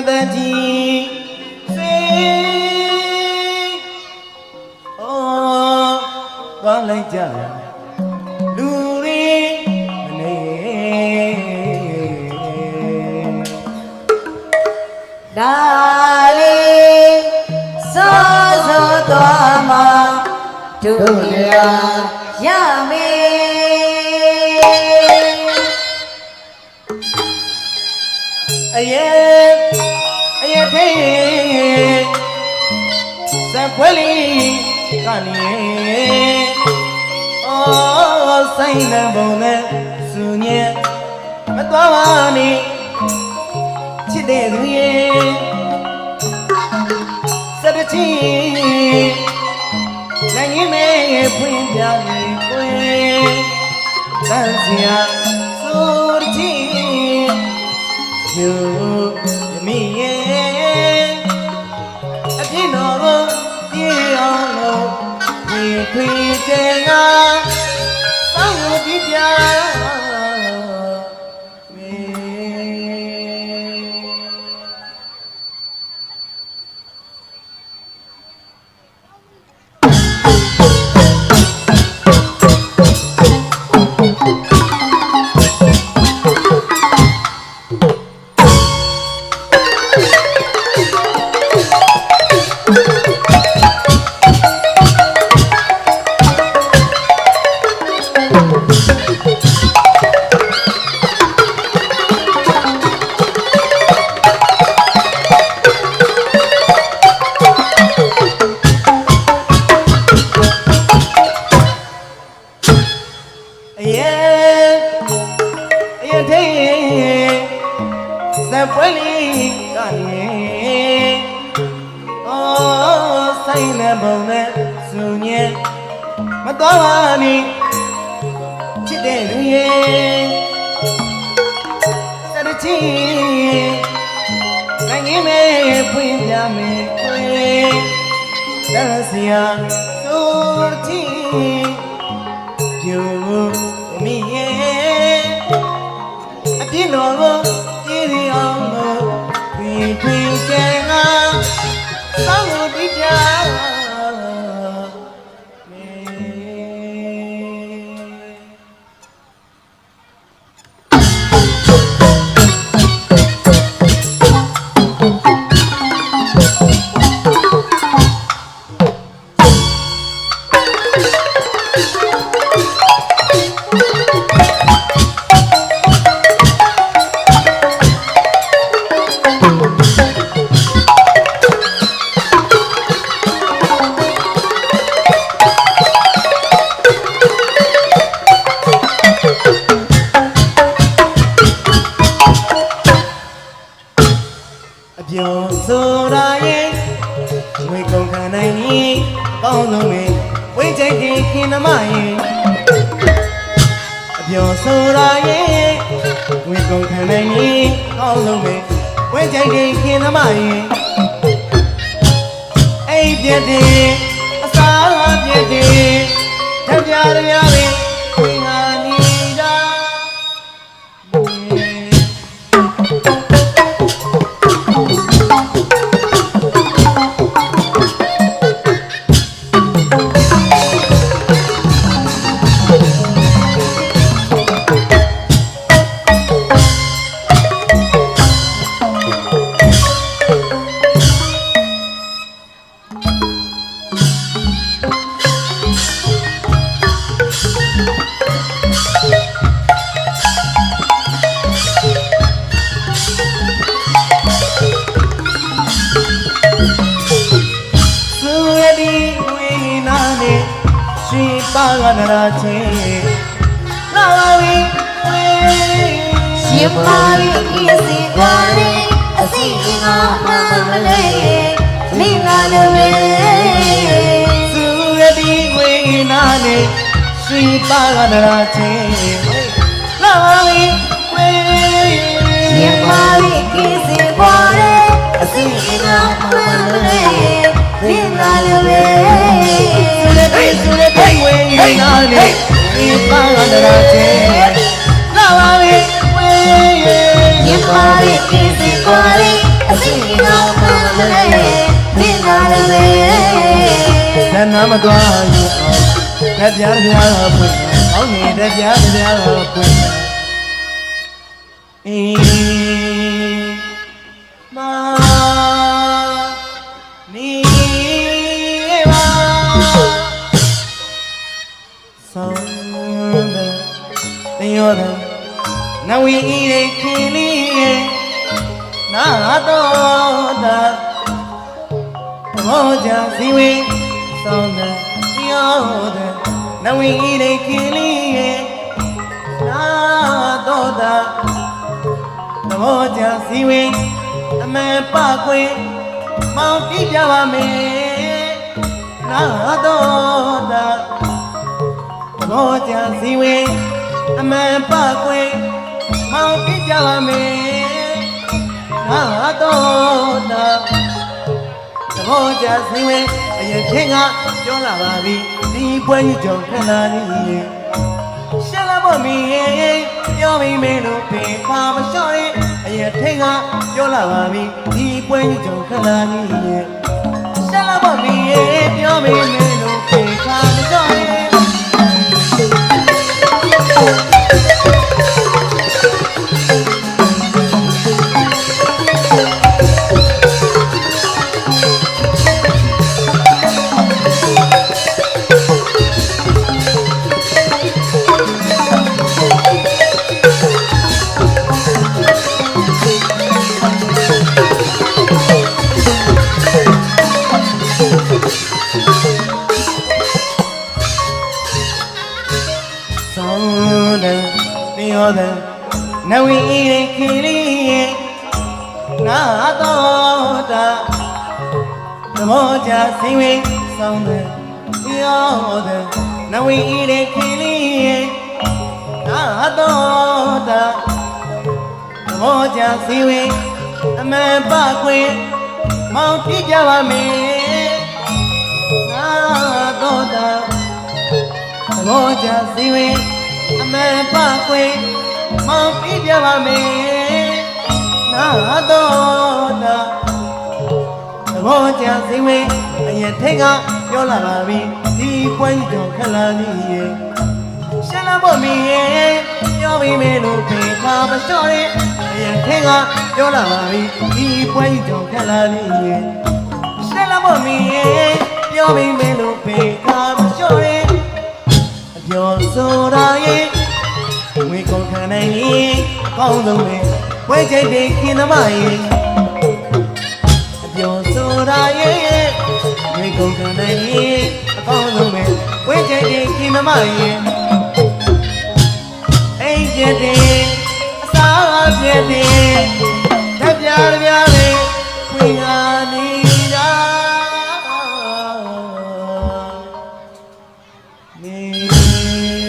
the tea, say, oh, one like Jaya, Luri, darling, so Dama, Julia, Yami. Sapali Kani Oh Saina Bona Sunye Matawani Chide Duye Sadachi Nangime Punyami Pue Dansia Surti You Me Tenga Sangu Bidya Matawani Chide Duye Sadachi Nangime Punyami Pue Dansia Surti You Me Adinogo Diriongo Pui Jenga Sangu Bidya Yamari isi kwari asinga mamale ningalawe Surati wenane Sri Paganarache Lawi Yamari isi kwari asinga mamale ningalawe Surati wenane Sri Paganarache Lawi Yamari isi kwari asinga မင်းလာလေ ဇဏမသွားယူအောင်ကြပြားပွင့်အောင်းနေတဲ့ကြပြားပွင့်အေးမာနီပါဆောင်းတဲ့တရားတဲ့နဝီရေခင်လေးရဲ့နာတော်တာဘောကြစီဝေးဆောင်းတဲ့တရားတဲ့နဝီရေခင်လေးရဲ့နာတော်တာဘောကြစီဝေးအမေပခွေမောင်ပြပြပါမယ်နာတော်တာဘောကြစီဝေးအမေပခွေမောင်ပြပြပါမယ်နာတော်တာဘောကြစီဝေးအရင်ထင်ကပြောလာပါပြီဒီပွဲကြီးကြောင့်ခဏလေးရှက်လာဖို့မီရဲ့ပြောမိမလို့ဖေးခါမလျှော့ရဲ့အရင်ထင်ကပြောလာပါပြီဒီပွဲကြီးကြောင့်ခဏလေးရှက်လာဖို့မီရဲ့ပြောမိမလို့ဖေးခါမလျှော့ရဲ့နဝီရေခင်လေးနာတော်တာသဘောကြစီဝေးဆောင်တဲ့ပြောတဲ့နဝီရေခင်လေးနာတော်တာသဘောကြစီဝေးအမေပခွေမောင်ပြကြပါမယ်နာတော်တာသဘောကြစီဝေးအမေပခွေမောင်ပြပြပါမယ်နာတော်တာသဘောကြစီဝေးအရင်ထိတ်ကပြောလာပါပြီဒီပွဲကြီးတော့ခလာကြီးရဲ့ရှင်းလာဖို့မီရဲ့ပြောပြီးမယ်လို့ဖေးခါမလျှော့ရဲ့အရင်ထိတ်ကပြောလာပါပြီဒီပွဲကြီးတော့ခလာကြီးရဲ့ရှင်းလာဖို့မီရဲ့ပြောပြီးမယ်လို့ဖေးခါမလျှော့ရဲ့အပြောဆိုတာရဲ့ဝေကုန်ခံနိုင်ရင်အကောင်းဆုံးပဲဝဲချိတ်တဲ့ခင်သမားရဲ့အပြောဆိုတာရဲ့ဝေကုန်ခံနိုင်ရင်အကောင်းဆုံးပဲဝဲချိတ်တဲ့ခင်သမားရဲ့အိမ်ပြတဲ့အစားပြတဲ့ဓာတ်ပြားပြားလေးခွေဟာနေတာနေ